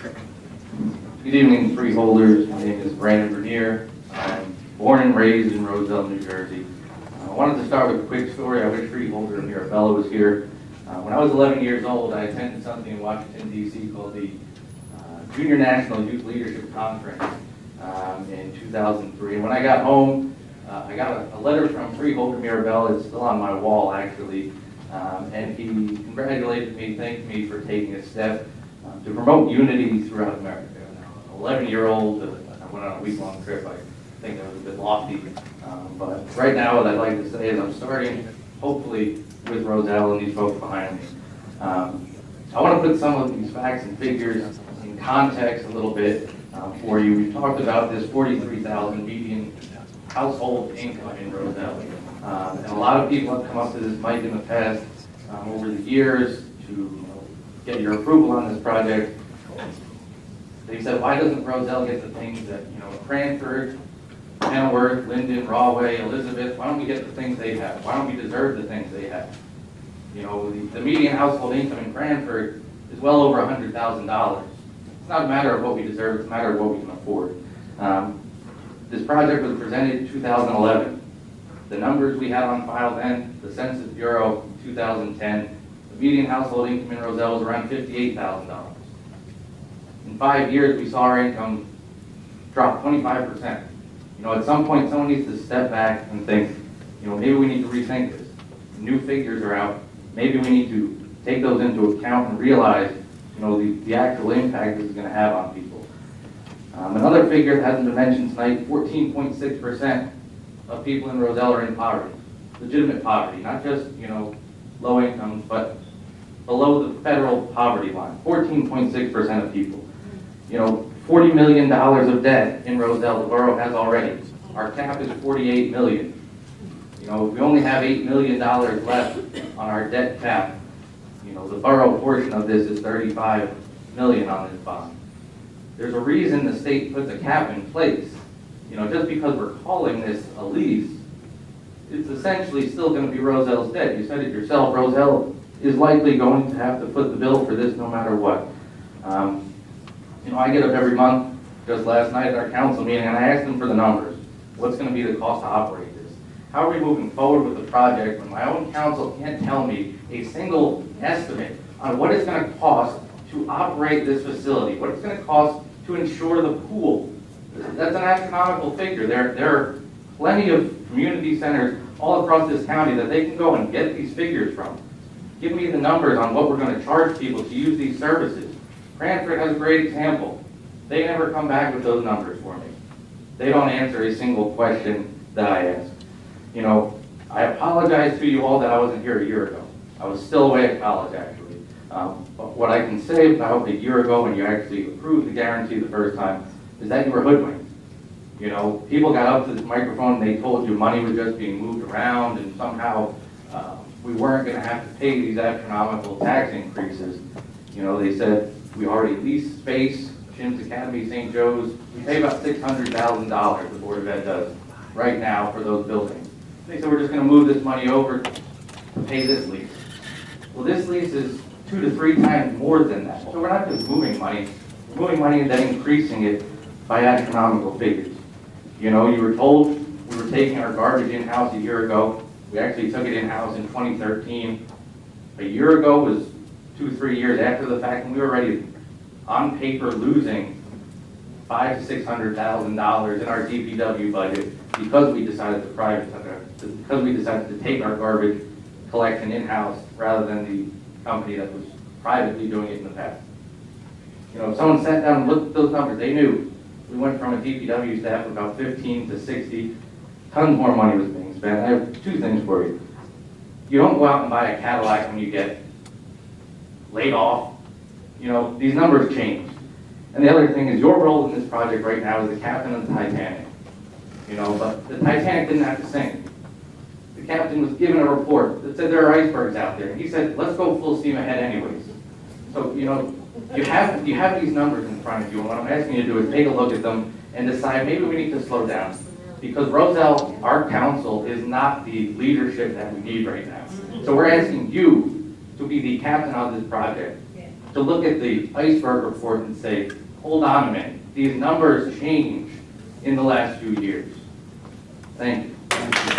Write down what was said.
Good evening, freeholders. My name is Brandon Vernier. I'm born and raised in Roselle, New Jersey. I wanted to start with a quick story. I wish freeholder Mirabella was here. When I was 11 years old, I attended something in Washington, D.C. called the Junior National Youth Leadership Conference in 2003. And when I got home, I got a letter from freeholder Mirabella. It's still on my wall, actually. And he congratulated me, thanked me for taking a step to promote unity throughout America. An 11-year-old, I went on a week-long trip. I think that was a bit lofty. But right now, what I'd like to say is I'm starting, hopefully, with Roselle and these folks behind me. I want to put some of these facts and figures in context a little bit for you. We talked about this 43,000 median household income in Roselle. And a lot of people have come up to this mic in the past over the years to get your approval on this project. They said, why doesn't Roselle get the things that, Cranford, Kenilworth, Linden, Rahway, Elizabeth, why don't we get the things they have? Why don't we deserve the things they have? The median household income in Cranford is well over $100,000. It's not a matter of what we deserve, it's a matter of what we can afford. This project was presented in 2011. The numbers we had on file then, the Census Bureau, 2010, the median household income in Roselle was around $58,000. In 5 years, we saw our income drop 25%. At some point, someone needs to step back and think, maybe we need to rethink this. New figures are out. Maybe we need to take those into account and realize, the actual impact this is going to have on people. Another figure that hasn't been mentioned tonight, 14.6% of people in Roselle are in poverty, legitimate poverty, not just, low incomes, but below the federal poverty line, 14.6% of people. $40 million of debt in Roselle, the borough has already. Our cap is $48 million. We only have $8 million left on our debt cap. The borough portion of this is $35 million on this bond. There's a reason the state puts a cap in place. Just because we're calling this a lease, it's essentially still going to be Roselle's debt. You said it yourself, Roselle is likely going to have to foot the bill for this no matter what. I get up every month, just last night at our council meeting, and I asked them for the numbers. What's going to be the cost to operate this? How are we moving forward with the project when my own council can't tell me a single estimate on what it's going to cost to operate this facility, what it's going to cost to insure the pool? That's an astronomical figure. There are plenty of community centers all across this county that they can go and get these figures from. Give me the numbers on what we're going to charge people to use these services. Cranford has a great example. They never come back with those numbers for me. They don't answer a single question that I ask. I apologize to you all that I wasn't here a year ago. I was still away at college, actually. But what I can say about a year ago when you actually approved the guarantee the first time is that you were hoodwinked. People got up to this microphone and they told you money was just being moved around and somehow we weren't going to have to pay these astronomical tax increases. They said, we already lease space, Shins Academy, St. Joe's. We pay about $600,000, the Board of Ed does, right now for those buildings. They said, we're just going to move this money over to pay this lease. Well, this lease is 2 to 3 times more than that. So we're not just moving money, we're moving money and then increasing it by astronomical figures. You were told we were taking our garbage in-house a year ago. We actually took it in-house in 2013. A year ago was 2 to 3 years after the fact, and we were already on paper losing $500,000 to $600,000 in our DPW budget because we decided to take our garbage collection in-house rather than the company that was privately doing it in the past. If someone sat down and looked at those numbers, they knew we went from a DPW staff of about 15 to 60. Tons more money was being spent. I have 2 things for you. You don't go out and buy a Cadillac when you get laid off. These numbers change. And the other thing is your role in this project right now is the captain of the Titanic. But the Titanic didn't have to sink. The captain was given a report that said there are icebergs out there. And he said, let's go full steam ahead anyways. So, you have these numbers in front of you, and what I'm asking you to do is take a look at them and decide maybe we need to slow down. Because Roselle, our council, is not the leadership that we need right now. So we're asking you to be the captain of this project, to look at the iceberg report and say, hold on a minute, these numbers changed in the last few years. Thank you.